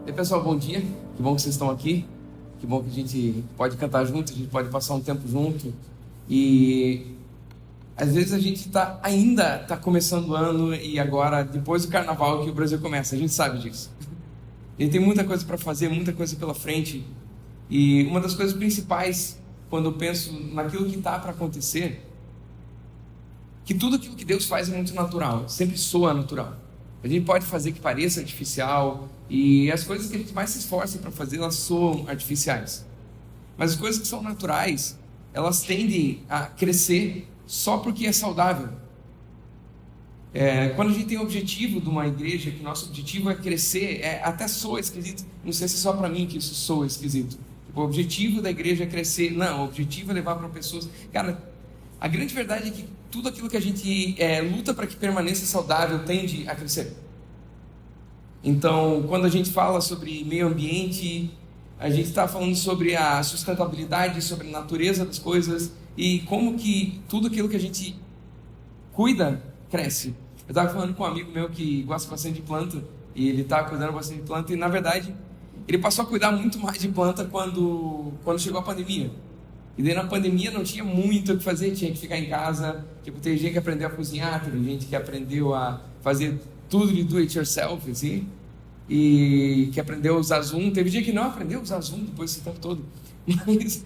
E aí, pessoal, bom dia. Que bom que vocês estão aqui. Que bom que a gente pode cantar junto, a gente pode passar um tempo junto. E às vezes a gente ainda está começando o ano e agora, depois do carnaval, que o Brasil começa. A gente sabe disso. A gente tem muita coisa para fazer, muita coisa pela frente. E uma das coisas principais, quando eu penso naquilo que está para acontecer, que tudo aquilo que Deus faz é muito natural, sempre soa natural. A gente pode fazer que pareça artificial, e as coisas que a gente mais se esforça para fazer, elas soam artificiais. Mas as coisas que são naturais, elas tendem a crescer só porque é saudável. Quando a gente tem o objetivo de uma igreja, que nosso objetivo é crescer, até soa esquisito, não sei se é só para mim que isso soa esquisito. O objetivo da igreja é crescer, não, o objetivo é levar para pessoas. Cara, a grande verdade é que tudo aquilo que a gente luta para que permaneça saudável tende a crescer. Então, quando a gente fala sobre meio ambiente, a gente está falando sobre a sustentabilidade, sobre a natureza das coisas e como que tudo aquilo que a gente cuida cresce. Eu estava falando com um amigo meu que gosta bastante de planta e ele está cuidando bastante de planta e, na verdade, ele passou a cuidar muito mais de planta quando chegou a pandemia. E daí na pandemia não tinha muito o que fazer, tinha que ficar em casa. Tipo, tem gente que aprendeu a cozinhar, tem gente que aprendeu a fazer tudo de do it yourself, assim, e que aprendeu a usar Zoom. Teve gente que não aprendeu a usar Zoom depois desse tempo todo. Mas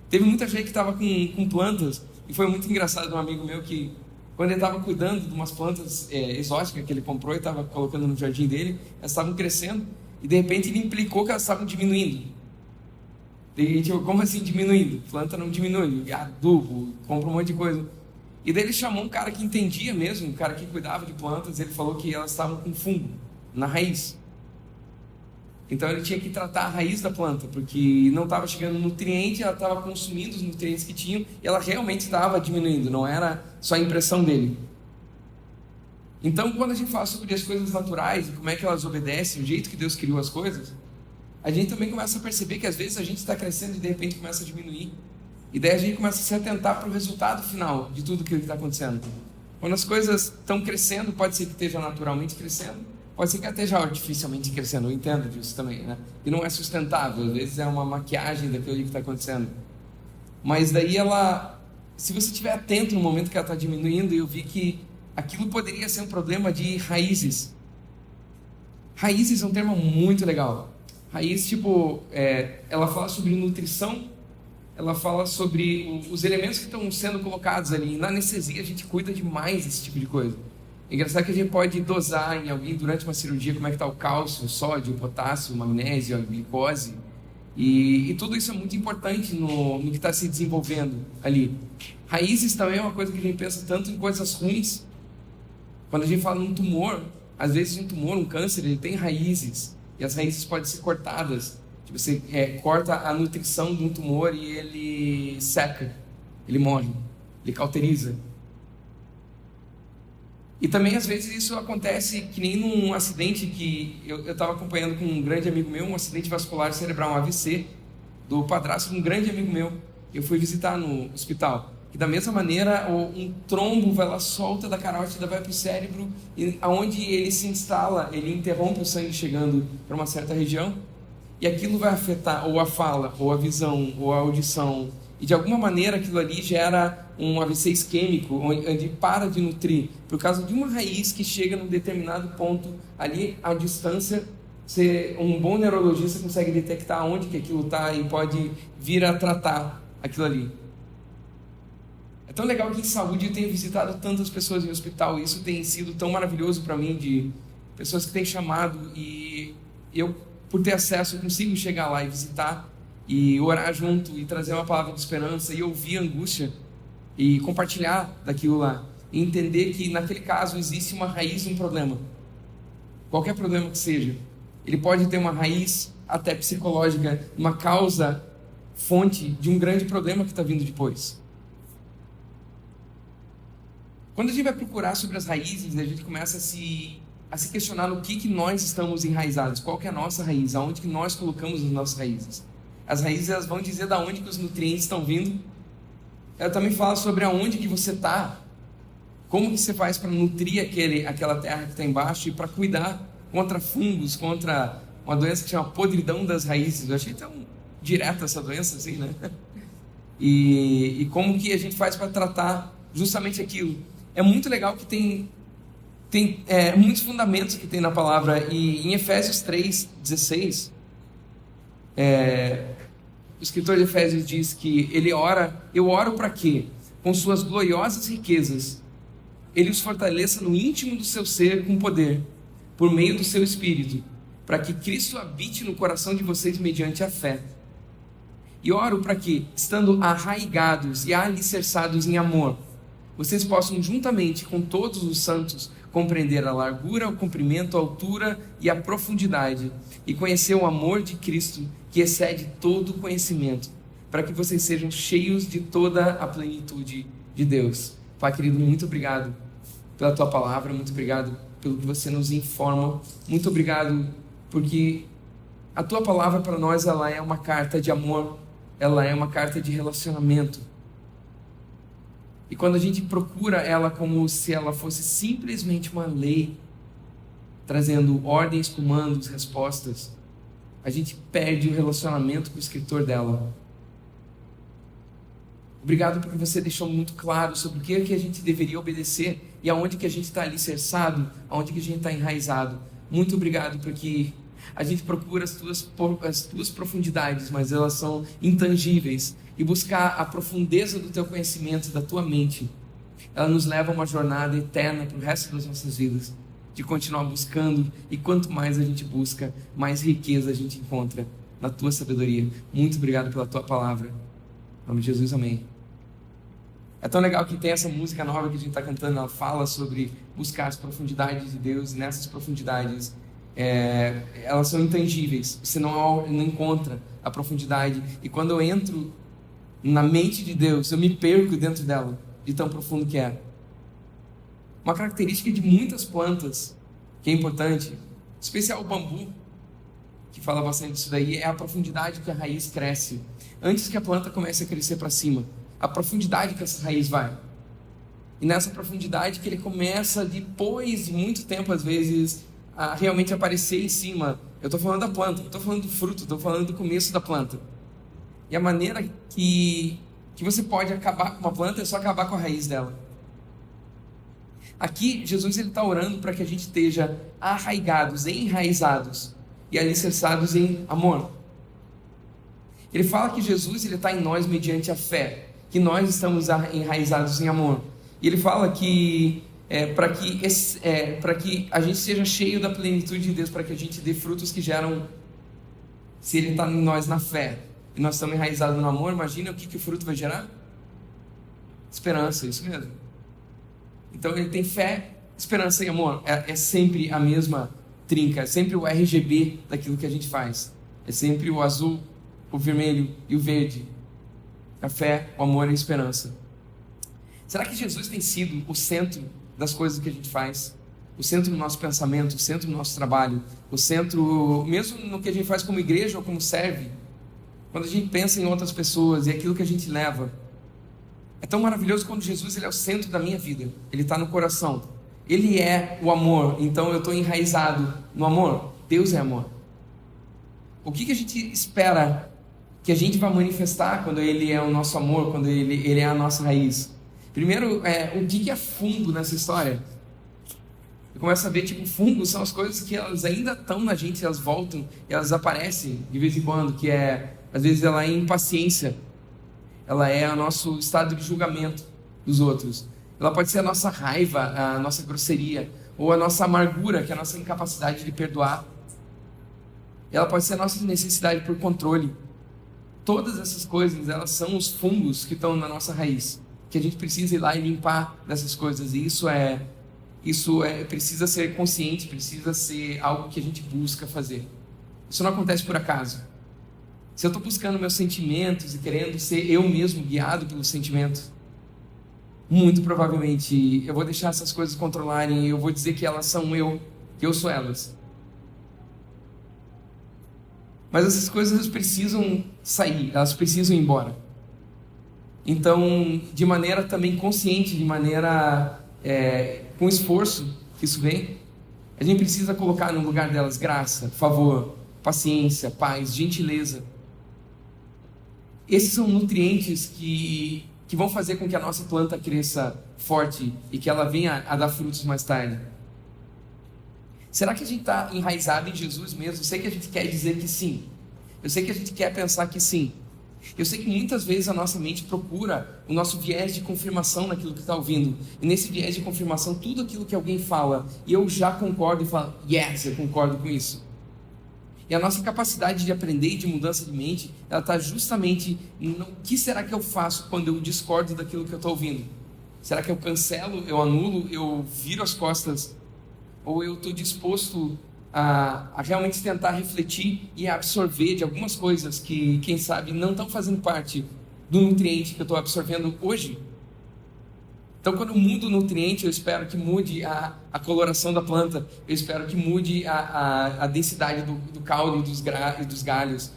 teve muita gente que estava com plantas, e foi muito engraçado um amigo meu que, quando ele estava cuidando de umas plantas exóticas que ele comprou e estava colocando no jardim dele, elas estavam crescendo, e de repente ele implicou que elas estavam diminuindo. E, tipo, como assim diminuindo? Planta não diminui, adubo, compra um monte de coisa. E daí ele chamou um cara que entendia mesmo, um cara que cuidava de plantas, ele falou que elas estavam com fungo na raiz. Então ele tinha que tratar a raiz da planta, porque não estava chegando nutriente, ela estava consumindo os nutrientes que tinham, e ela realmente estava diminuindo, não era só a impressão dele. Então, quando a gente fala sobre as coisas naturais e como é que elas obedecem, o jeito que Deus criou as coisas, a gente também começa a perceber que às vezes a gente está crescendo e de repente começa a diminuir. E daí a gente começa a se atentar para o resultado final de tudo que está acontecendo. Quando as coisas estão crescendo, pode ser que esteja naturalmente crescendo, pode ser que até já artificialmente crescendo, eu entendo disso também, né? E não é sustentável, às vezes é uma maquiagem daquilo que está acontecendo. Mas daí se você estiver atento no momento que ela está diminuindo, eu vi que aquilo poderia ser um problema de raízes. Raízes é um termo muito legal. Raiz, tipo, ela fala sobre nutrição, ela fala sobre os elementos que estão sendo colocados ali. Na anestesia a gente cuida demais desse tipo de coisa. É engraçado que a gente pode dosar em alguém durante uma cirurgia como é que está o cálcio, o sódio, o potássio, o magnésio, a glicose. E tudo isso é muito importante no que está se desenvolvendo ali. Raízes também é uma coisa que a gente pensa tanto em coisas ruins. Quando a gente fala num tumor, às vezes um tumor, um câncer, ele tem raízes. E as raízes podem ser cortadas. Tipo, você corta a nutrição de um tumor e ele seca, ele morre, ele cauteriza. E também às vezes isso acontece que nem num acidente que eu estava acompanhando com um grande amigo meu, um acidente vascular cerebral, um AVC, do padrasto de um grande amigo meu. Eu fui visitar no hospital. Que da mesma maneira, um trombo vai lá, solta da carótida, vai para o cérebro, e aonde ele se instala, ele interrompe o sangue chegando para uma certa região, e aquilo vai afetar ou a fala, ou a visão, ou a audição, e de alguma maneira aquilo ali gera um AVC isquêmico, onde para de nutrir, por causa de uma raiz que chega num determinado ponto, ali à distância, um bom neurologista consegue detectar onde que aquilo está e pode vir a tratar aquilo ali. É tão legal que em saúde eu tenho visitado tantas pessoas em hospital, e isso tem sido tão maravilhoso para mim, de pessoas que têm chamado, e eu, por ter acesso, eu consigo chegar lá e visitar, e orar junto, e trazer uma palavra de esperança, e ouvir a angústia, e compartilhar daquilo lá, e entender que naquele caso existe uma raiz de um problema, qualquer problema que seja. Ele pode ter uma raiz até psicológica, uma causa, fonte de um grande problema que está vindo depois. Quando a gente vai procurar sobre as raízes, a gente começa a se questionar no que nós estamos enraizados, qual que é a nossa raiz, aonde que nós colocamos as nossas raízes. As raízes, elas vão dizer de onde que os nutrientes estão vindo. Ela também fala sobre aonde que você está, como que você faz para nutrir aquela terra que está embaixo e para cuidar contra fungos, contra uma doença que chama podridão das raízes. Eu achei tão direta essa doença, assim, né? E como que a gente faz para tratar justamente aquilo. É muito legal que tem muitos fundamentos que tem na palavra. E em Efésios 3:16, o escritor de Efésios diz que ele ora: eu oro para que, com suas gloriosas riquezas, ele os fortaleça no íntimo do seu ser com poder, por meio do seu Espírito, para que Cristo habite no coração de vocês mediante a fé. E oro para que, estando arraigados e alicerçados em amor, vocês possam, juntamente com todos os santos, compreender a largura, o comprimento, a altura e a profundidade, e conhecer o amor de Cristo, que excede todo o conhecimento, para que vocês sejam cheios de toda a plenitude de Deus. Pai querido, muito obrigado pela tua palavra, muito obrigado pelo que você nos informa, muito obrigado porque a tua palavra para nós, ela é uma carta de amor, ela é uma carta de relacionamento. E quando a gente procura ela como se ela fosse simplesmente uma lei, trazendo ordens, comandos, respostas, a gente perde o relacionamento com o escritor dela. Obrigado porque você deixou muito claro sobre o que a gente deveria obedecer e aonde que a gente está alicerçado, aonde que a gente está enraizado. Muito obrigado porque a gente procura as tuas profundidades, mas elas são intangíveis. E buscar a profundeza do teu conhecimento, da tua mente, ela nos leva a uma jornada eterna para o resto das nossas vidas, de continuar buscando. E quanto mais a gente busca, mais riqueza a gente encontra na tua sabedoria. Muito obrigado pela tua palavra. Em nome de Jesus, amém. É tão legal que tem essa música nova que a gente está cantando. Ela fala sobre buscar as profundidades de Deus. E nessas profundidades, elas são intangíveis. Você não encontra a profundidade. E quando eu entro na mente de Deus, eu me perco dentro dela, de tão profundo que é. Uma característica de muitas plantas que é importante, em especial o bambu, que fala bastante disso daí, é a profundidade que a raiz cresce. Antes que a planta comece a crescer para cima, a profundidade que essa raiz vai. E nessa profundidade que ele começa, depois de muito tempo, às vezes, a realmente aparecer em cima. Eu estou falando da planta, eu estou falando do fruto, estou falando do começo da planta. E a maneira que você pode acabar com uma planta é só acabar com a raiz dela. Aqui, Jesus está orando para que a gente esteja arraigados, enraizados e alicerçados em amor. Ele fala que Jesus está em nós mediante a fé, que nós estamos enraizados em amor. E ele fala que para que a gente seja cheio da plenitude de Deus, para que a gente dê frutos que geram, se ele está em nós na fé, e nós estamos enraizados no amor, imagina o que o fruto vai gerar? Esperança, isso mesmo. Então ele tem fé, esperança e amor. É sempre a mesma trinca, é sempre o RGB daquilo que a gente faz. É sempre o azul, o vermelho e o verde. A fé, o amor e a esperança. Será que Jesus tem sido o centro das coisas que a gente faz? O centro do nosso pensamento, o centro do nosso trabalho, o centro, mesmo no que a gente faz como igreja ou como serve? Quando a gente pensa em outras pessoas e aquilo que a gente leva, é tão maravilhoso quando Jesus ele é o centro da minha vida. Ele está no coração. Ele é o amor. Então eu estou enraizado no amor. Deus é amor. O que a gente espera que a gente vai manifestar quando Ele é o nosso amor, quando Ele é a nossa raiz? Primeiro, o que é fungo nessa história? Eu começo a ver, fungo são as coisas que elas ainda estão na gente, elas voltam, elas aparecem de vez em quando, que às vezes ela é impaciência, ela é o nosso estado de julgamento dos outros, ela pode ser a nossa raiva, a nossa grosseria, ou a nossa amargura, que é a nossa incapacidade de perdoar, ela pode ser a nossa necessidade por controle. Todas essas coisas, elas são os fungos que estão na nossa raiz, que a gente precisa ir lá e limpar dessas coisas, e isso precisa ser consciente, precisa ser algo que a gente busca fazer. Isso não acontece por acaso. Se eu estou buscando meus sentimentos e querendo ser eu mesmo guiado pelos sentimentos, muito provavelmente eu vou deixar essas coisas controlarem e eu vou dizer que elas são eu, que eu sou elas. Mas essas coisas precisam sair, elas precisam ir embora. Então, de maneira também consciente, de maneira com esforço que isso vem, a gente precisa colocar no lugar delas graça, favor, paciência, paz, gentileza. Esses são nutrientes que vão fazer com que a nossa planta cresça forte e que ela venha a dar frutos mais tarde. Será que a gente está enraizado em Jesus mesmo? Eu sei que a gente quer dizer que sim. Eu sei que a gente quer pensar que sim. Eu sei que muitas vezes a nossa mente procura o nosso viés de confirmação naquilo que está ouvindo. E nesse viés de confirmação, tudo aquilo que alguém fala, e eu já concordo e falo, yes, eu concordo com isso. E a nossa capacidade de aprender e de mudança de mente, ela está justamente no que será que eu faço quando eu discordo daquilo que eu estou ouvindo? Será que eu cancelo, eu anulo, eu viro as costas? Ou eu estou disposto a realmente tentar refletir e absorver de algumas coisas que, quem sabe, não estão fazendo parte do nutriente que eu estou absorvendo hoje? Então, quando eu mudo o nutriente, eu espero que mude a coloração da planta, eu espero que mude a densidade do caule e dos galhos,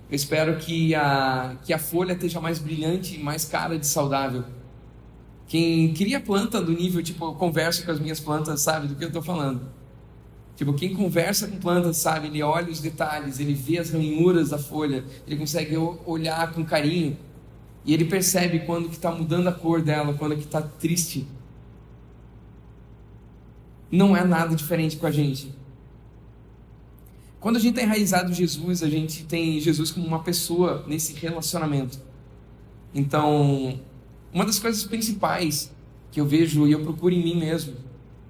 eu espero que a folha esteja mais brilhante, mais cara de saudável. Quem cria planta do nível, tipo, eu converso com as minhas plantas, sabe do que eu estou falando. Tipo, quem conversa com plantas, sabe, ele olha os detalhes, ele vê as ranhuras da folha, ele consegue olhar com carinho. E ele percebe quando que está mudando a cor dela, quando que está triste. Não é nada diferente com a gente. Quando a gente está enraizado em Jesus, a gente tem Jesus como uma pessoa nesse relacionamento. Então, uma das coisas principais que eu vejo e eu procuro em mim mesmo,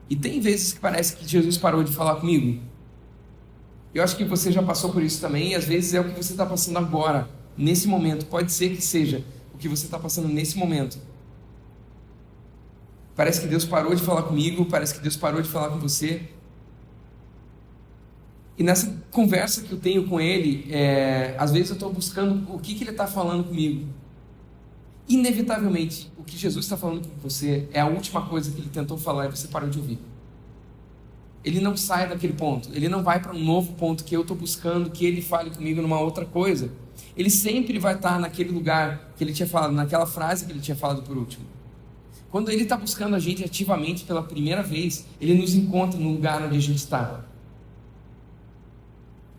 e tem vezes que parece que Jesus parou de falar comigo. Eu acho que você já passou por isso também, e às vezes é o que você está passando agora, nesse momento. Pode ser que seja o que você está passando nesse momento. Parece que Deus parou de falar comigo, parece que Deus parou de falar com você. E nessa conversa que eu tenho com Ele, às vezes eu estou buscando o que Ele está falando comigo. Inevitavelmente, o que Jesus está falando com você é a última coisa que Ele tentou falar e você parou de ouvir. Ele não sai daquele ponto, Ele não vai para um novo ponto que eu estou buscando que Ele fale comigo numa outra coisa. Ele sempre vai estar naquele lugar que Ele tinha falado, naquela frase que Ele tinha falado por último. Quando Ele está buscando a gente ativamente pela primeira vez, Ele nos encontra no lugar onde a gente está.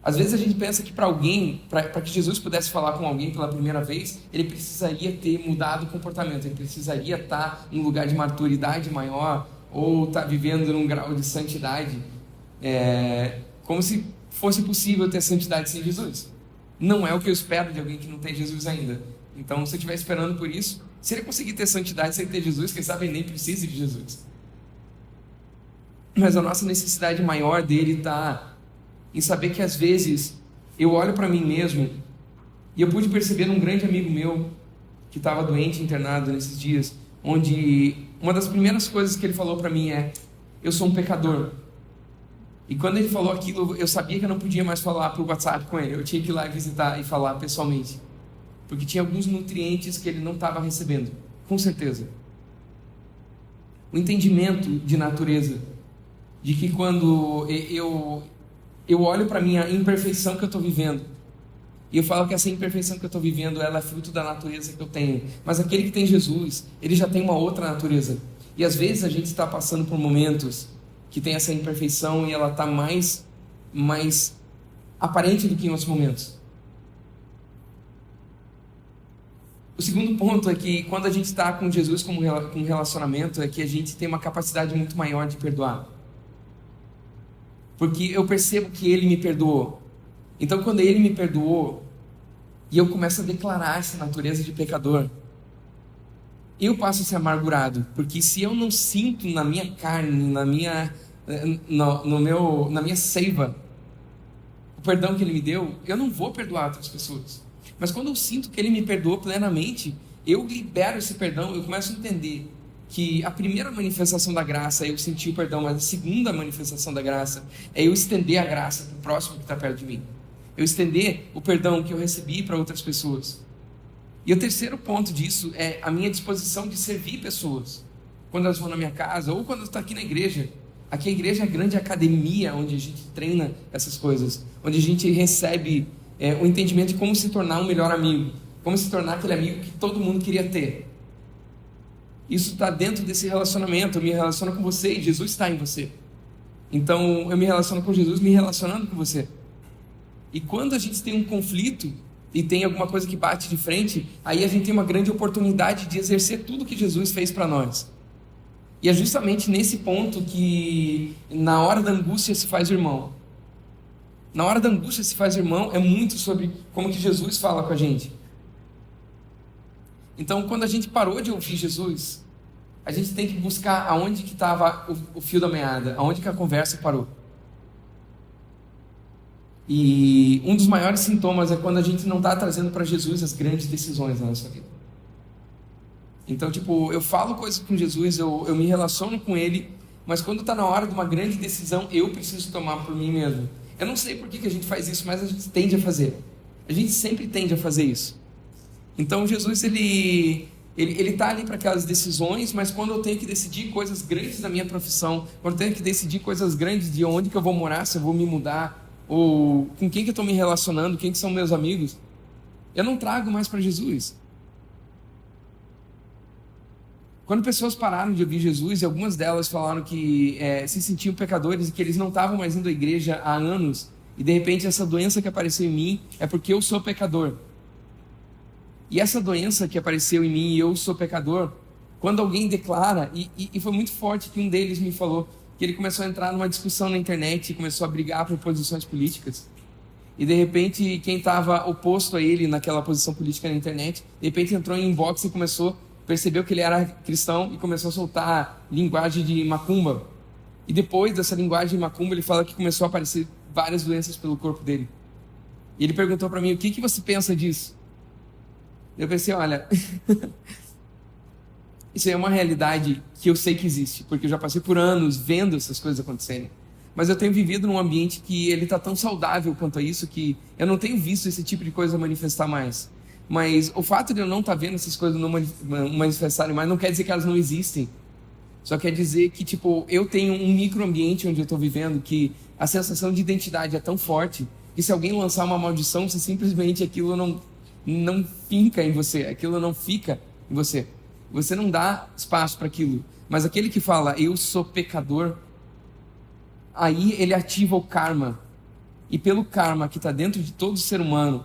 Às vezes a gente pensa que para alguém, para que Jesus pudesse falar com alguém pela primeira vez, Ele precisaria ter mudado o comportamento, Ele precisaria estar num lugar de maturidade maior, ou estar vivendo num grau de santidade, como se fosse possível ter santidade sem Jesus. Não é o que eu espero de alguém que não tem Jesus ainda. Então, se eu estiver esperando por isso, se ele conseguir ter santidade sem ter Jesus, quem sabe ele nem precisa de Jesus. Mas a nossa necessidade maior dele está em saber que às vezes eu olho para mim mesmo e eu pude perceber num grande amigo meu que estava doente, internado nesses dias, onde uma das primeiras coisas que ele falou para mim é: eu sou um pecador. E quando ele falou aquilo, eu sabia que eu não podia mais falar por WhatsApp com ele. Eu tinha que ir lá visitar e falar pessoalmente. Porque tinha alguns nutrientes que ele não estava recebendo. Com certeza. O entendimento de natureza. De que quando eu olho para a minha imperfeição que eu estou vivendo, e eu falo que essa imperfeição que eu estou vivendo, ela é fruto da natureza que eu tenho. Mas aquele que tem Jesus, ele já tem uma outra natureza. E às vezes a gente está passando por momentos que tem essa imperfeição e ela está mais aparente do que em outros momentos. O segundo ponto é que quando a gente está com Jesus como um relacionamento, é que a gente tem uma capacidade muito maior de perdoar. Porque eu percebo que Ele me perdoou. Então quando Ele me perdoou, e eu começo a declarar essa natureza de pecador, eu passo a ser amargurado. Porque se eu não sinto na minha carne, na minha seiva, o perdão que Ele me deu, eu não vou perdoar outras pessoas. Mas quando eu sinto que Ele me perdoou plenamente, eu libero esse perdão, eu começo a entender que a primeira manifestação da graça é eu sentir o perdão, mas a segunda manifestação da graça é eu estender a graça para o próximo que está perto de mim. Eu estender o perdão que eu recebi para outras pessoas. E o terceiro ponto disso é a minha disposição de servir pessoas. Quando elas vão na minha casa ou quando eu estou aqui na igreja. Aqui a igreja é a grande academia onde a gente treina essas coisas. Onde a gente recebe o entendimento de como se tornar um melhor amigo. Como se tornar aquele amigo que todo mundo queria ter. Isso está dentro desse relacionamento. Eu me relaciono com você e Jesus está em você. Então eu me relaciono com Jesus me relacionando com você. E quando a gente tem um conflito e tem alguma coisa que bate de frente, aí a gente tem uma grande oportunidade de exercer tudo que Jesus fez para nós. E é justamente nesse ponto que na hora da angústia se faz irmão. Na hora da angústia se faz irmão é muito sobre como que Jesus fala com a gente. Então, quando a gente parou de ouvir Jesus, a gente tem que buscar aonde que estava o fio da meada, aonde que a conversa parou. E um dos maiores sintomas é quando a gente não está trazendo para Jesus as grandes decisões na nossa vida. Então, tipo, eu falo coisas com Jesus, eu me relaciono com Ele, mas quando está na hora de uma grande decisão, eu preciso tomar por mim mesmo. Eu não sei por que a gente faz isso, mas a gente tende a fazer. A gente sempre tende a fazer isso. Então, Jesus, ele está ali para aquelas decisões, mas quando eu tenho que decidir coisas grandes da minha profissão, quando eu tenho que decidir coisas grandes de onde que eu vou morar, se eu vou me mudar, ou com quem que eu estou me relacionando, quem que são meus amigos, eu não trago mais para Jesus. Quando pessoas pararam de ouvir Jesus, e algumas delas falaram que se sentiam pecadores e que eles não estavam mais indo à igreja há anos, e de repente essa doença que apareceu em mim é porque eu sou pecador. E essa doença que apareceu em mim e eu sou pecador, quando alguém declara, e foi muito forte que um deles me falou, que ele começou a entrar numa discussão na internet e começou a brigar por posições políticas. E de repente quem estava oposto a ele naquela posição política na internet, de repente entrou em inbox e percebeu que ele era cristão e começou a soltar linguagem de macumba. E depois dessa linguagem de macumba, ele fala que começou a aparecer várias doenças pelo corpo dele. E ele perguntou para mim, o que você pensa disso? Eu pensei, olha, isso aí é uma realidade que eu sei que existe, porque eu já passei por anos vendo essas coisas acontecerem. Mas eu tenho vivido num ambiente que ele está tão saudável quanto a isso, que eu não tenho visto esse tipo de coisa manifestar mais. Mas o fato de eu não estar vendo essas coisas não manifestarem mais não quer dizer que elas não existem. Só quer dizer que, tipo, eu tenho um microambiente onde eu estou vivendo que a sensação de identidade é tão forte que se alguém lançar uma maldição, você simplesmente aquilo não finca em você, aquilo não fica em você. Você não dá espaço para aquilo. Mas aquele que fala, eu sou pecador, aí ele ativa o karma. E pelo karma que está dentro de todo ser humano,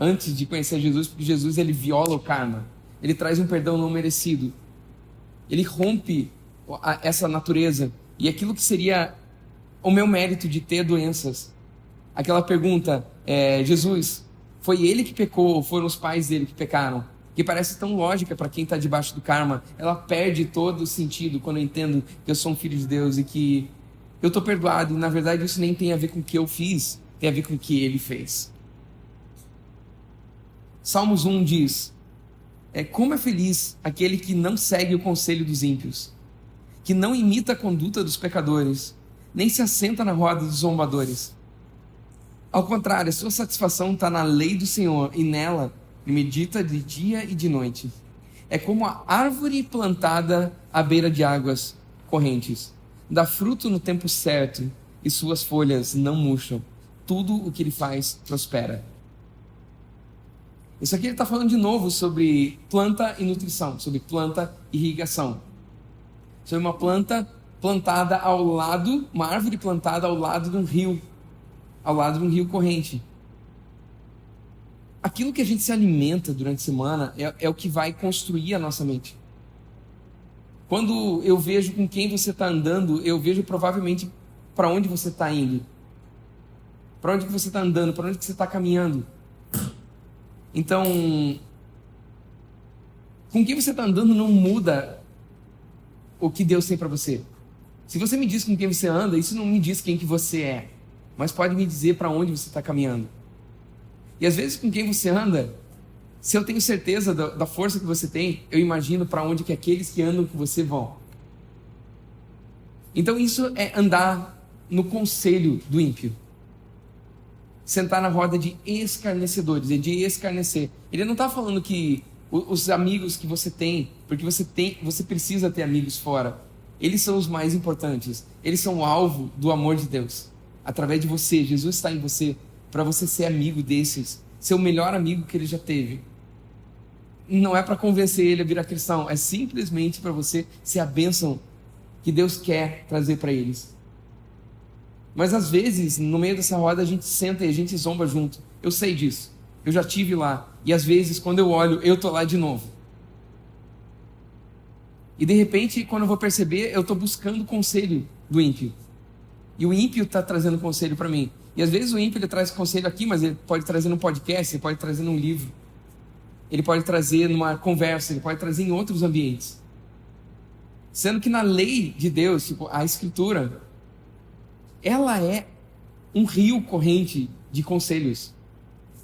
antes de conhecer Jesus, porque Jesus ele viola o karma, ele traz um perdão não merecido, ele rompe essa natureza, e aquilo que seria o meu mérito de ter doenças, aquela pergunta, Jesus, foi ele que pecou ou foram os pais dele que pecaram? Que parece tão lógica para quem está debaixo do karma, ela perde todo o sentido quando eu entendo que eu sou um filho de Deus e que eu estou perdoado, e na verdade isso nem tem a ver com o que eu fiz, tem a ver com o que ele fez. Salmos 1 diz, como é feliz aquele que não segue o conselho dos ímpios, que não imita a conduta dos pecadores, nem se assenta na roda dos zombadores. Ao contrário, a sua satisfação está na lei do Senhor, e nela medita de dia e de noite. É como a árvore plantada à beira de águas correntes, dá fruto no tempo certo, e suas folhas não murcham. Tudo o que ele faz prospera. Isso aqui ele está falando de novo sobre planta e nutrição, sobre planta e irrigação. Sobre uma planta plantada ao lado, uma árvore plantada ao lado de um rio corrente. Aquilo que a gente se alimenta durante a semana é o que vai construir a nossa mente. Quando eu vejo com quem você está andando, eu vejo provavelmente para onde você está indo. Para onde que você está andando, para onde que você está caminhando. Então, com quem você está andando não muda o que Deus tem para você. Se você me diz com quem você anda, isso não me diz quem que você é, mas pode me dizer para onde você está caminhando. E às vezes com quem você anda, se eu tenho certeza da força que você tem, eu imagino para onde que aqueles que andam com você vão. Então isso é andar no conselho do ímpio. Sentar na roda de escarnecedores, é de escarnecer. Ele não está falando que os amigos que você tem, porque você precisa ter amigos fora, eles são os mais importantes. Eles são o alvo do amor de Deus. Através de você, Jesus está em você, para você ser amigo desses, ser o melhor amigo que ele já teve. Não é para convencer ele a virar cristão, é simplesmente para você ser a bênção que Deus quer trazer para eles. Mas às vezes, no meio dessa roda, a gente senta e a gente zomba junto. Eu sei disso. Eu já tive lá. E às vezes, quando eu olho, eu tô lá de novo. E de repente, quando eu vou perceber, eu tô buscando conselho do ímpio. E o ímpio está trazendo conselho para mim. E às vezes o ímpio ele traz conselho aqui, mas ele pode trazer num podcast, ele pode trazer num livro. Ele pode trazer numa conversa, ele pode trazer em outros ambientes. Sendo que na lei de Deus, tipo, a Escritura, ela é um rio corrente de conselhos.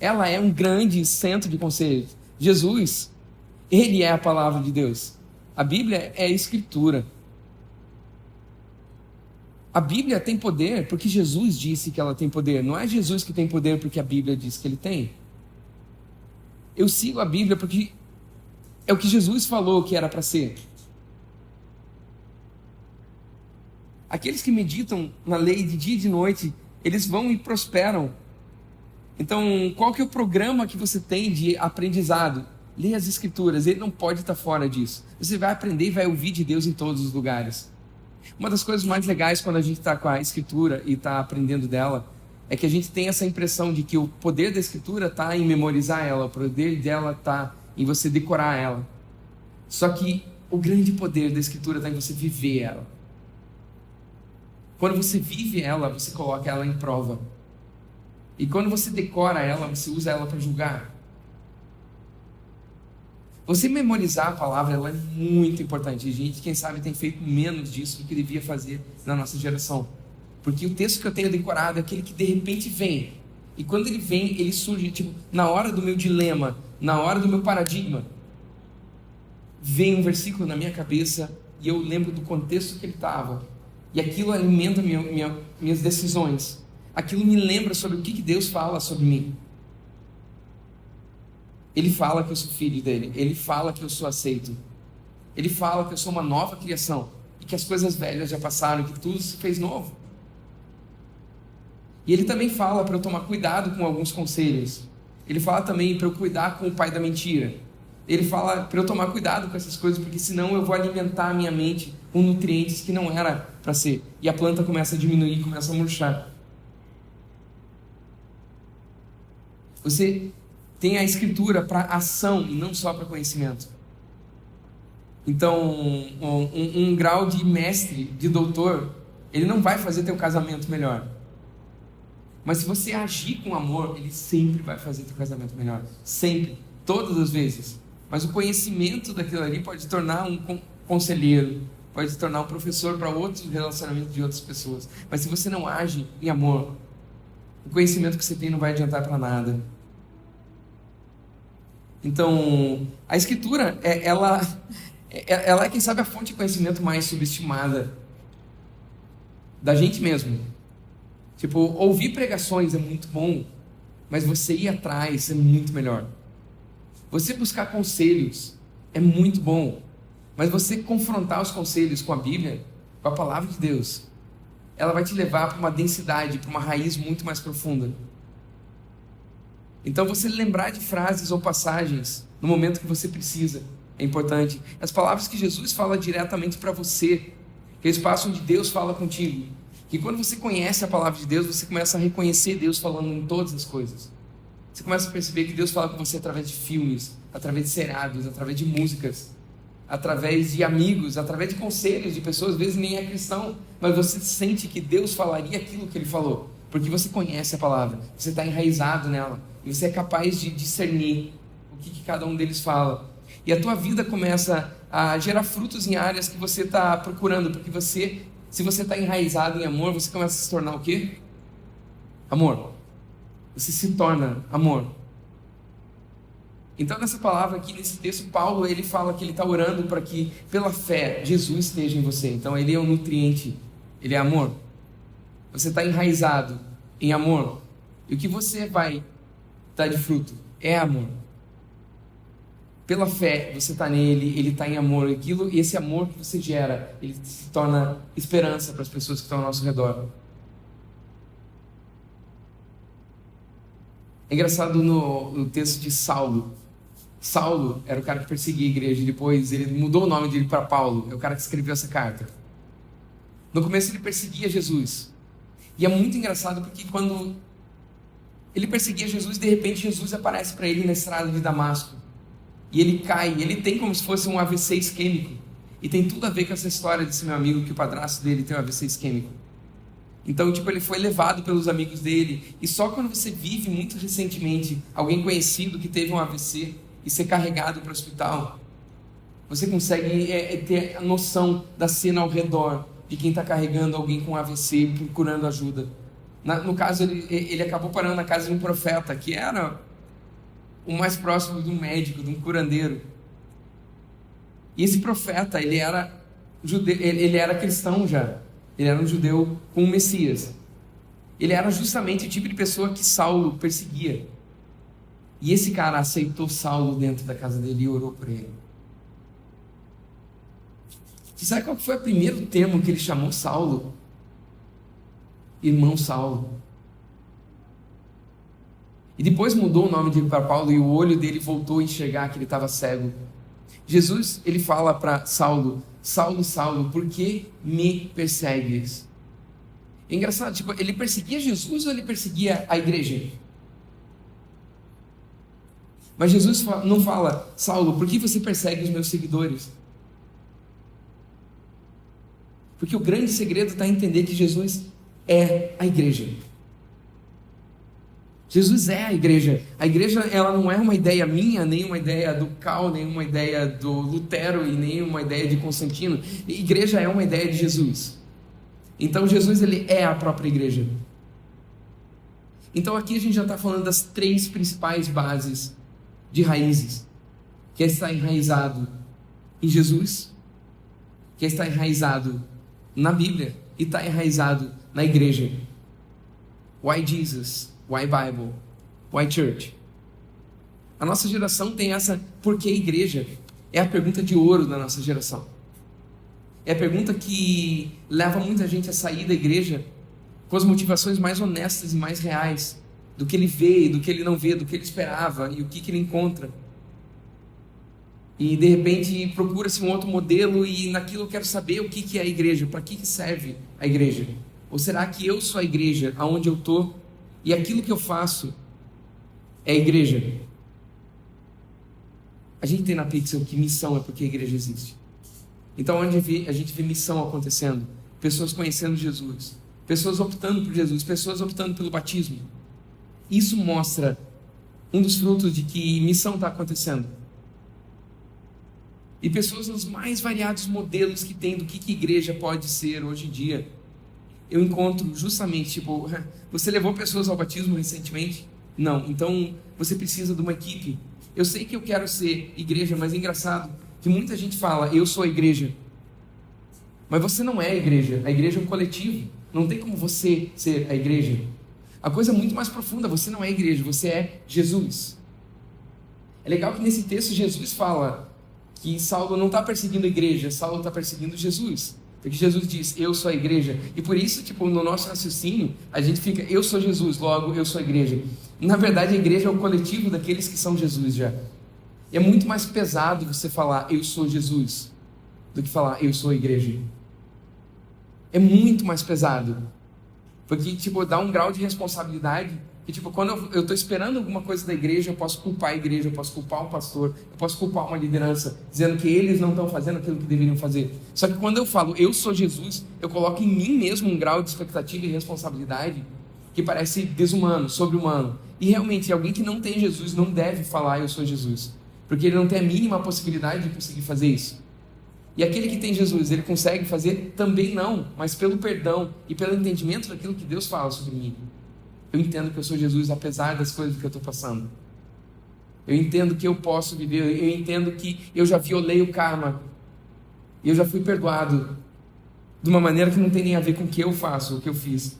Ela é um grande centro de conselhos. Jesus, ele é a palavra de Deus. A Bíblia é a Escritura. A Bíblia tem poder porque Jesus disse que ela tem poder. Não é Jesus que tem poder porque a Bíblia diz que ele tem. Eu sigo a Bíblia porque é o que Jesus falou que era para ser. Aqueles que meditam na lei de dia e de noite, eles vão e prosperam. Então, qual que é o programa que você tem de aprendizado? Leia as Escrituras, ele não pode estar fora disso. Você vai aprender e vai ouvir de Deus em todos os lugares. Uma das coisas mais legais quando a gente está com a Escritura e está aprendendo dela, é que a gente tem essa impressão de que o poder da Escritura está em memorizar ela, o poder dela está em você decorar ela. Só que o grande poder da Escritura está em você viver ela. Quando você vive ela, você coloca ela em prova. E quando você decora ela, você usa ela para julgar. Você memorizar a palavra, ela é muito importante. A gente, quem sabe, tem feito menos disso do que devia fazer na nossa geração. Porque o texto que eu tenho decorado é aquele que de repente vem. E quando ele vem, ele surge, tipo, na hora do meu dilema, na hora do meu paradigma. Vem um versículo na minha cabeça e eu lembro do contexto que ele estava. E aquilo alimenta minhas decisões. Aquilo me lembra sobre o que Deus fala sobre mim. Ele fala que eu sou filho dele. Ele fala que eu sou aceito. Ele fala que eu sou uma nova criação. E que as coisas velhas já passaram. Que tudo se fez novo. E ele também fala para eu tomar cuidado com alguns conselhos. Ele fala também para eu cuidar com o pai da mentira. Ele fala para eu tomar cuidado com essas coisas. Porque senão eu vou alimentar a minha mente com nutrientes que não era para ser. E a planta começa a diminuir, começa a murchar. Você tem a Escritura para ação e não só para conhecimento. Então, um grau de mestre, de doutor, ele não vai fazer teu casamento melhor. Mas se você agir com amor, ele sempre vai fazer teu casamento melhor. Sempre, todas as vezes. Mas o conhecimento daquilo ali pode tornar um conselheiro, pode se tornar um professor para outros relacionamentos de outras pessoas. Mas se você não age em amor, o conhecimento que você tem não vai adiantar para nada. Então, a Escritura, ela é, quem sabe, a fonte de conhecimento mais subestimada da gente mesmo. Tipo, ouvir pregações é muito bom, mas você ir atrás é muito melhor. Você buscar conselhos é muito bom, mas você confrontar os conselhos com a Bíblia, com a palavra de Deus, ela vai te levar para uma densidade, para uma raiz muito mais profunda. Então você lembrar de frases ou passagens no momento que você precisa é importante. As palavras que Jesus fala diretamente para você, que é o espaço onde Deus fala contigo. Que quando você conhece a palavra de Deus, você começa a reconhecer Deus falando em todas as coisas. Você começa a perceber que Deus fala com você através de filmes, através de seriados, através de músicas, através de amigos, através de conselhos de pessoas, às vezes nem é cristão, mas você sente que Deus falaria aquilo que Ele falou. Porque você conhece a palavra, você está enraizado nela, e você é capaz de discernir o que cada um deles fala. E a tua vida começa a gerar frutos em áreas que você está procurando, porque se você está enraizado em amor, você começa a se tornar o quê? Amor. Você se torna amor. Então nessa palavra aqui, nesse texto, Paulo, ele fala que ele está orando para que, pela fé, Jesus esteja em você. Então ele é o nutriente, ele é amor. Você está enraizado em amor. E o que você vai dar de fruto é amor. Pela fé, você está nele, ele está em amor. E esse amor que você gera, ele se torna esperança para as pessoas que estão ao nosso redor. É engraçado no texto de Saulo. Saulo era o cara que perseguia a igreja. Depois ele mudou o nome dele para Paulo. É o cara que escreveu essa carta. No começo ele perseguia Jesus. E é muito engraçado porque quando ele perseguia Jesus, de repente Jesus aparece para ele na estrada de Damasco. E ele cai, ele tem como se fosse um AVC isquêmico. E tem tudo a ver com essa história desse meu amigo, que o padrasto dele tem um AVC isquêmico. Então, ele foi levado pelos amigos dele. E só quando você vive muito recentemente alguém conhecido que teve um AVC e ser carregado para o hospital, você consegue ter a noção da cena ao redor de quem está carregando alguém com AVC e procurando ajuda. No caso, ele acabou parando na casa de um profeta, que era o mais próximo de um médico, de um curandeiro. E esse profeta, ele era cristão já. Ele era um judeu com o Messias. Ele era justamente o tipo de pessoa que Saulo perseguia. E esse cara aceitou Saulo dentro da casa dele e orou por ele. Você sabe qual foi o primeiro termo que ele chamou Saulo? Irmão Saulo. E depois mudou o nome dele para Paulo e o olho dele voltou a enxergar que ele estava cego. Jesus, ele fala para Saulo: Saulo, Saulo, por que me persegues? É engraçado, ele perseguia Jesus ou ele perseguia a igreja? Mas Jesus não fala: Saulo, por que você persegue os meus seguidores? Porque o grande segredo está em entender que Jesus é a igreja. Jesus é a igreja. A igreja, ela não é uma ideia minha, nem uma ideia do Cal, nem uma ideia do Lutero e nem uma ideia de Constantino. A igreja é uma ideia de Jesus. Então Jesus, ele é a própria igreja. Então aqui a gente já está falando das 3 principais bases de raízes, que é estar enraizado em Jesus, que é estar enraizado na Bíblia e estar enraizado na igreja. Why Jesus? Why Bible? Why Church? A nossa geração tem essa por que igreja? É a pergunta de ouro da nossa geração. É a pergunta que leva muita gente a sair da igreja com as motivações mais honestas e mais reais do que ele vê, do que ele não vê, do que ele esperava e o que ele encontra. E de repente procura-se um outro modelo e naquilo eu quero saber o que é a igreja, para que serve a igreja? Ou será que eu sou a igreja aonde eu estou e aquilo que eu faço é a igreja? A gente tem na Pixel que missão é porque a igreja existe. Então onde a gente vê missão acontecendo, pessoas conhecendo Jesus, pessoas optando por Jesus, pessoas optando pelo batismo. Isso mostra um dos frutos de que missão está acontecendo. E pessoas nos mais variados modelos que tem do que igreja pode ser hoje em dia. Eu encontro justamente, você levou pessoas ao batismo recentemente? Não, então você precisa de uma equipe. Eu sei que eu quero ser igreja, mas é engraçado que muita gente fala: eu sou a igreja. Mas você não é a igreja é um coletivo. Não tem como você ser a igreja. A coisa é muito mais profunda, você não é a igreja, você é Jesus. É legal que nesse texto Jesus fala que Saulo não está perseguindo a igreja, Saulo está perseguindo Jesus. Porque Jesus diz: eu sou a igreja. E por isso, no nosso raciocínio, a gente fica: eu sou Jesus, logo eu sou a igreja. Na verdade, a igreja é o coletivo daqueles que são Jesus já. E é muito mais pesado você falar: eu sou Jesus, do que falar: eu sou a igreja. É muito mais pesado. Porque, dá um grau de responsabilidade. Que, quando eu estou esperando alguma coisa da igreja, eu posso culpar a igreja, eu posso culpar um pastor, eu posso culpar uma liderança, dizendo que eles não estão fazendo aquilo que deveriam fazer. Só que quando eu falo: eu sou Jesus, eu coloco em mim mesmo um grau de expectativa e responsabilidade que parece desumano, sobre-humano. E realmente, alguém que não tem Jesus não deve falar: eu sou Jesus, porque ele não tem a mínima possibilidade de conseguir fazer isso. E aquele que tem Jesus, ele consegue fazer? Também não, mas pelo perdão e pelo entendimento daquilo que Deus fala sobre mim. Eu entendo que eu sou Jesus apesar das coisas que eu estou passando. Eu entendo que eu posso viver, eu entendo que eu já violei o karma, eu já fui perdoado de uma maneira que não tem nem a ver com o que eu faço, o que eu fiz.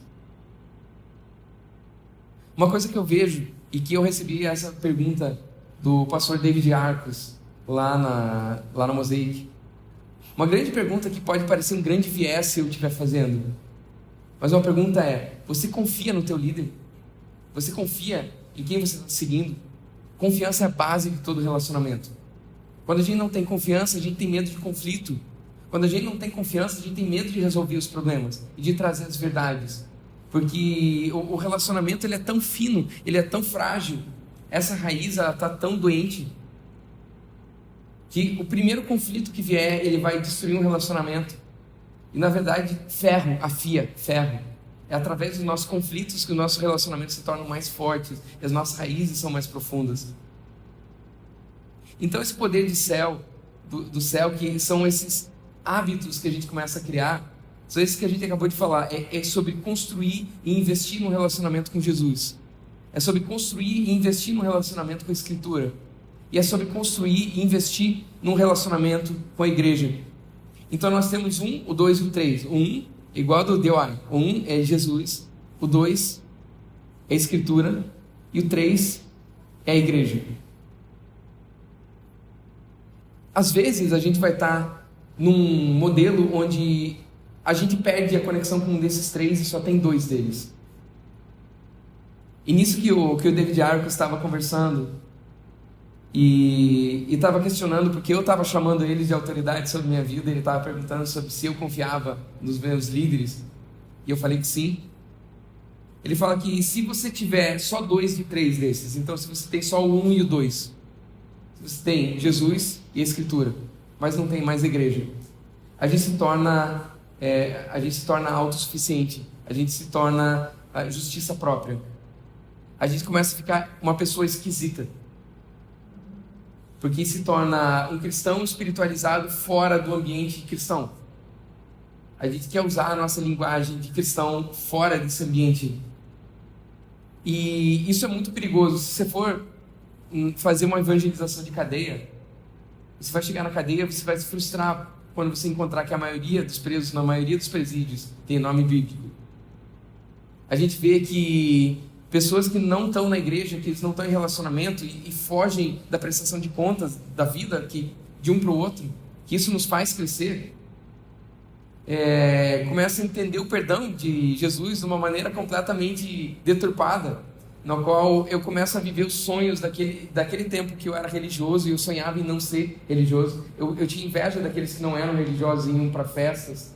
Uma coisa que eu vejo, e que eu recebi essa pergunta do pastor David Arcos, lá na Mosaic. Uma grande pergunta que pode parecer um grande viés se eu estiver fazendo. Mas uma pergunta é: você confia no teu líder? Você confia em quem você está seguindo? Confiança é a base de todo relacionamento. Quando a gente não tem confiança, a gente tem medo de conflito. Quando a gente não tem confiança, a gente tem medo de resolver os problemas e de trazer as verdades. Porque o relacionamento ele é tão fino, ele é tão frágil, essa raiz está tão doente, que o primeiro conflito que vier, ele vai destruir um relacionamento. E na verdade, ferro afia ferro. É através dos nossos conflitos que os nossos relacionamentos se tornam mais fortes, e as nossas raízes são mais profundas. Então esse poder de céu, do céu, que são esses hábitos que a gente começa a criar, são esses que a gente acabou de falar, é sobre construir e investir num relacionamento com Jesus. É sobre construir e investir num relacionamento com a Escritura. E é sobre construir e investir num relacionamento com a igreja. Então nós temos o 2 e o 3. O 1 igual ao do DOI. O 1 é Jesus, o 2 é a Escritura e o 3 é a igreja. Às vezes a gente vai estar num modelo onde a gente perde a conexão com um desses três e só tem 2 deles. E nisso que o David Arco estava conversando e estava questionando, porque eu estava chamando ele de autoridade sobre minha vida, ele estava perguntando sobre se eu confiava nos meus líderes, e eu falei que sim. Ele fala que se você tiver só 2 de 3 desses, então se você tem só o 1 e o 2, se você tem Jesus e a Escritura, mas não tem mais a igreja, a gente se torna autossuficiente, a gente se torna a justiça própria, a gente começa a ficar uma pessoa esquisita, porque se torna um cristão espiritualizado fora do ambiente cristão. A gente quer usar a nossa linguagem de cristão fora desse ambiente. E isso é muito perigoso. Se você for fazer uma evangelização de cadeia, você vai chegar na cadeia, você vai se frustrar quando você encontrar que a maioria dos presos, na maioria dos presídios, tem nome bíblico. A gente vê que pessoas que não estão na igreja, que eles não estão em relacionamento e fogem da prestação de contas da vida de um para o outro, que isso nos faz crescer, começa a entender o perdão de Jesus de uma maneira completamente deturpada, no qual eu começo a viver os sonhos daquele tempo que eu era religioso e eu sonhava em não ser religioso. Eu tinha inveja daqueles que não eram religiosos e iam para festas,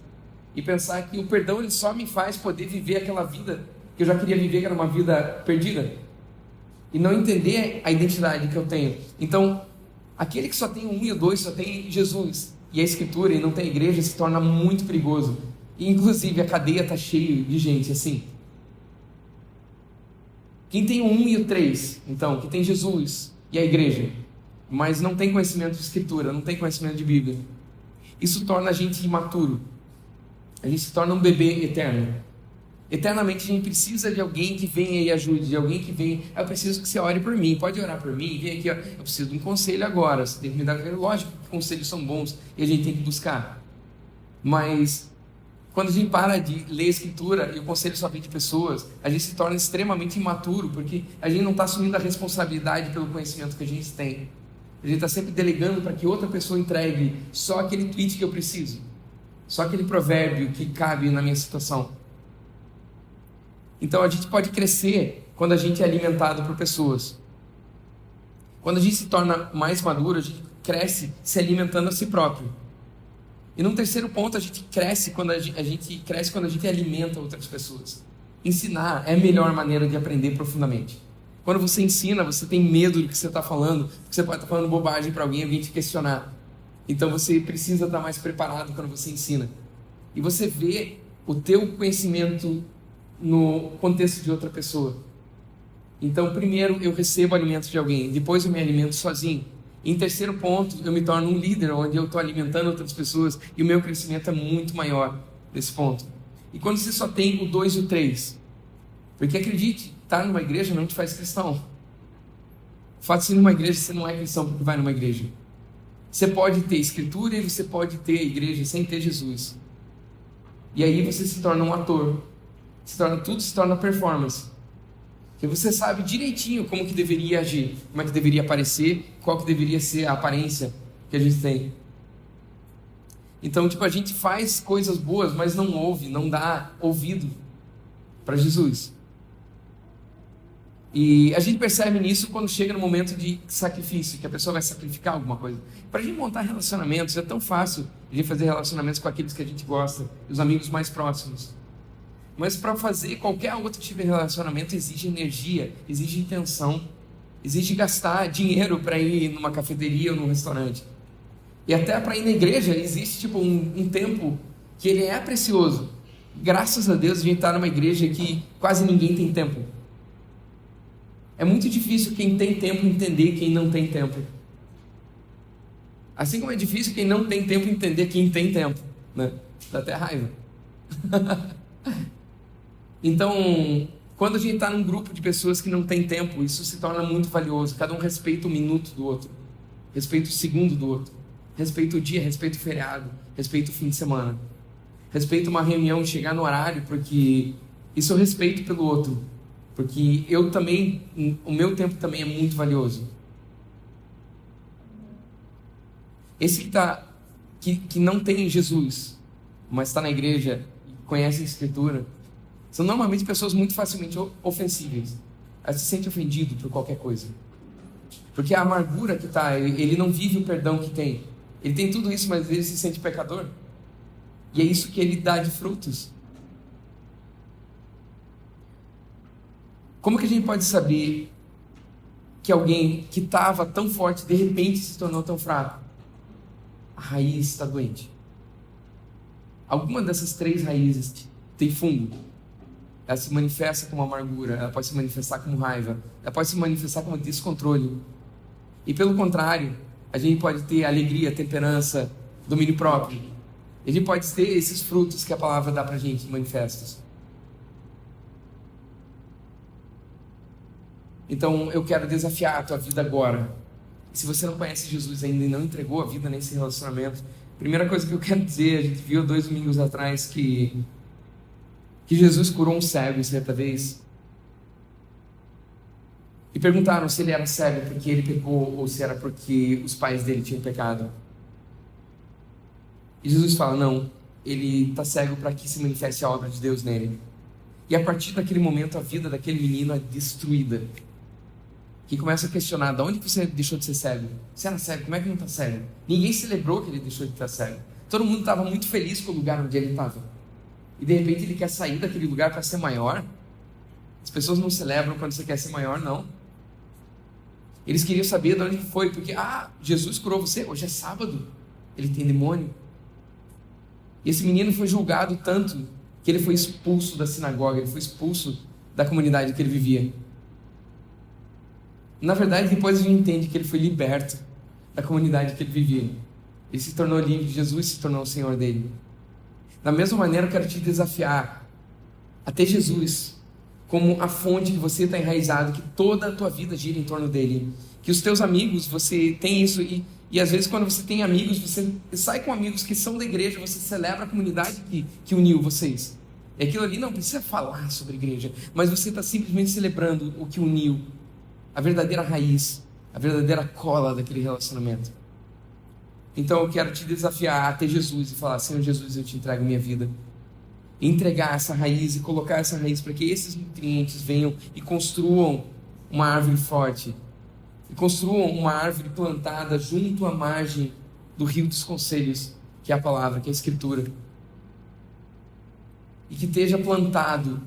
e pensar que o perdão ele só me faz poder viver aquela vida que eu já queria viver, que era uma vida perdida, e não entender a identidade que eu tenho. Então, aquele que só tem o 1 e o 2, só tem Jesus e a Escritura e não tem a igreja, se torna muito perigoso. E inclusive a cadeia está cheia de gente assim. Quem tem o 1 e o 3, então, que tem Jesus e a igreja, mas não tem conhecimento de Escritura, não tem conhecimento de Bíblia, isso torna a gente imaturo. A gente se torna um bebê eterno. Eternamente a gente precisa de alguém que venha e ajude, de alguém que venha. Eu preciso que você ore por mim, pode orar por mim, vem aqui, ó. Eu preciso de um conselho agora, você tem que me dar. Lógico que conselhos são bons e a gente tem que buscar, mas quando a gente para de ler a Escritura e o conselho só vem de pessoas, a gente se torna extremamente imaturo, porque a gente não está assumindo a responsabilidade pelo conhecimento que a gente tem. A gente está sempre delegando para que outra pessoa entregue só aquele tweet que eu preciso, só aquele provérbio que cabe na minha situação. Então a gente pode crescer quando a gente é alimentado por pessoas. Quando a gente se torna mais maduro, a gente cresce se alimentando a si próprio. E num terceiro ponto, a gente cresce quando a gente alimenta outras pessoas. Ensinar é a melhor maneira de aprender profundamente. Quando você ensina, você tem medo do que você está falando, porque você pode estar falando bobagem para alguém te questionar. Então você precisa estar mais preparado quando você ensina. E você vê o teu conhecimento no contexto de outra pessoa. Então, primeiro eu recebo alimento de alguém, depois eu me alimento sozinho. Em terceiro ponto, eu me torno um líder, onde eu estou alimentando outras pessoas e o meu crescimento é muito maior nesse ponto. E quando você só tem o 2 e o 3, porque acredite, estar numa igreja não te faz cristão. O fato de ser numa igreja, você não é cristão porque vai numa igreja. Você pode ter Escritura e você pode ter a igreja sem ter Jesus. E aí você se torna um ator. Tudo se torna performance. Porque você sabe direitinho como que deveria agir, como é que deveria aparecer, qual que deveria ser a aparência que a gente tem. Então, a gente faz coisas boas, mas não ouve, não dá ouvido para Jesus. E a gente percebe nisso quando chega no momento de sacrifício, que a pessoa vai sacrificar alguma coisa. Para a gente montar relacionamentos, é tão fácil a gente fazer relacionamentos com aqueles que a gente gosta, os amigos mais próximos. Mas para fazer qualquer outro tipo de relacionamento exige energia, exige intenção, exige gastar dinheiro para ir numa cafeteria ou num restaurante. E até para ir na igreja existe tipo um tempo que ele é precioso. Graças a Deus a gente está numa igreja que quase ninguém tem tempo. É muito difícil quem tem tempo entender quem não tem tempo. Assim como é difícil quem não tem tempo entender quem tem tempo, né? Dá até raiva. Então, quando a gente está num grupo de pessoas que não tem tempo, isso se torna muito valioso. Cada um respeita o minuto do outro, respeita o segundo do outro, respeita o dia, respeita o feriado, respeita o fim de semana, respeita uma reunião, chegar no horário, porque isso eu respeito pelo outro, porque eu também, o meu tempo também é muito valioso. Esse que não tem Jesus, mas está na igreja, conhece a Escritura, são normalmente pessoas muito facilmente ofensíveis. Elas se sentem ofendidas por qualquer coisa. Porque a amargura que está, ele não vive o perdão que tem. Ele tem tudo isso, mas ele se sente pecador. E é isso que ele dá de frutos. Como que a gente pode saber que alguém que estava tão forte, de repente se tornou tão fraco? A raiz está doente. Alguma dessas 3 raízes tem fungo. Ela se manifesta como amargura, ela pode se manifestar como raiva, ela pode se manifestar como descontrole. E pelo contrário, a gente pode ter alegria, temperança, domínio próprio. A gente pode ter esses frutos que a palavra dá pra gente, manifestos. Então eu quero desafiar a tua vida agora. E se você não conhece Jesus ainda e não entregou a vida nesse relacionamento, a primeira coisa que eu quero dizer, a gente viu 2 domingos atrás que Jesus curou um cego certa vez. E perguntaram se ele era cego porque ele pecou ou se era porque os pais dele tinham pecado. E Jesus fala, não, ele está cego para que se manifeste a obra de Deus nele. E a partir daquele momento a vida daquele menino é destruída. Que começa a questionar, de onde você deixou de ser cego? Você era cego, como é que não está cego? Ninguém celebrou que ele deixou de estar cego. Todo mundo estava muito feliz com o lugar onde ele estava. E de repente ele quer sair daquele lugar para ser maior. As pessoas não celebram quando você quer ser maior, não. Eles queriam saber de onde foi, porque, Jesus curou você, hoje é sábado, ele tem demônio. E esse menino foi julgado tanto que ele foi expulso da sinagoga, ele foi expulso da comunidade que ele vivia. Na verdade, depois a gente entende que ele foi liberto da comunidade que ele vivia. Ele se tornou livre, Jesus se tornou o Senhor dele. Da mesma maneira, eu quero te desafiar a ter Jesus como a fonte que você está enraizado, que toda a tua vida gira em torno dele. Que os teus amigos, você tem isso, e às vezes quando você tem amigos, você sai com amigos que são da igreja, você celebra a comunidade que uniu vocês. E aquilo ali não precisa falar sobre igreja, mas você está simplesmente celebrando o que uniu, a verdadeira raiz, a verdadeira cola daquele relacionamento. Então eu quero te desafiar a ter Jesus e falar, Senhor Jesus, eu te entrego minha vida. E entregar essa raiz e colocar essa raiz para que esses nutrientes venham e construam uma árvore forte. E construam uma árvore plantada junto à margem do rio dos conselhos, que é a palavra, que é a Escritura. E que esteja plantado,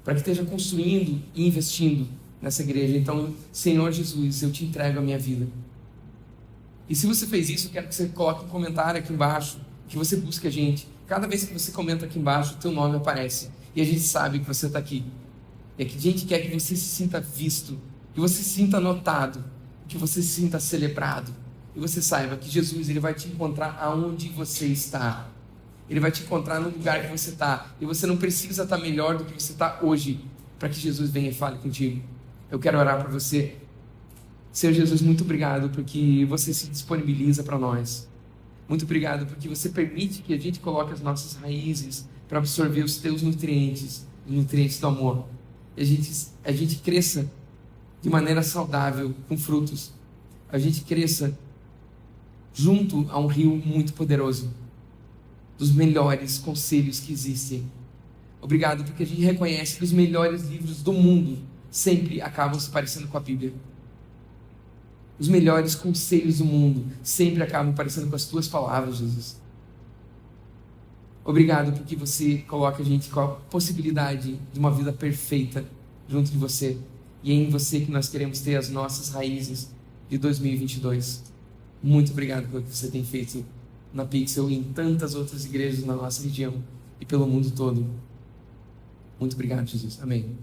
para que esteja construindo e investindo nessa igreja. Então, Senhor Jesus, eu te entrego a minha vida. E se você fez isso, eu quero que você coloque um comentário aqui embaixo, que você busque a gente. Cada vez que você comenta aqui embaixo, o teu nome aparece. E a gente sabe que você está aqui. E a gente quer que você se sinta visto, que você se sinta notado, que você se sinta celebrado. E você saiba que Jesus, ele vai te encontrar aonde você está. Ele vai te encontrar no lugar que você está. E você não precisa estar melhor do que você está hoje, para que Jesus venha e fale contigo. Eu quero orar por você. Senhor Jesus, muito obrigado porque você se disponibiliza para nós. Muito obrigado porque você permite que a gente coloque as nossas raízes para absorver os teus nutrientes, os nutrientes do amor. E a gente cresça de maneira saudável, com frutos. A gente cresça junto a um rio muito poderoso, dos melhores conselhos que existem. Obrigado porque a gente reconhece que os melhores livros do mundo sempre acabam se parecendo com a Bíblia. Os melhores conselhos do mundo sempre acabam parecendo com as tuas palavras, Jesus. Obrigado porque você coloca a gente com a possibilidade de uma vida perfeita junto de você. E é em você que nós queremos ter as nossas raízes de 2022. Muito obrigado pelo que você tem feito na Pixel e em tantas outras igrejas na nossa região e pelo mundo todo. Muito obrigado, Jesus. Amém.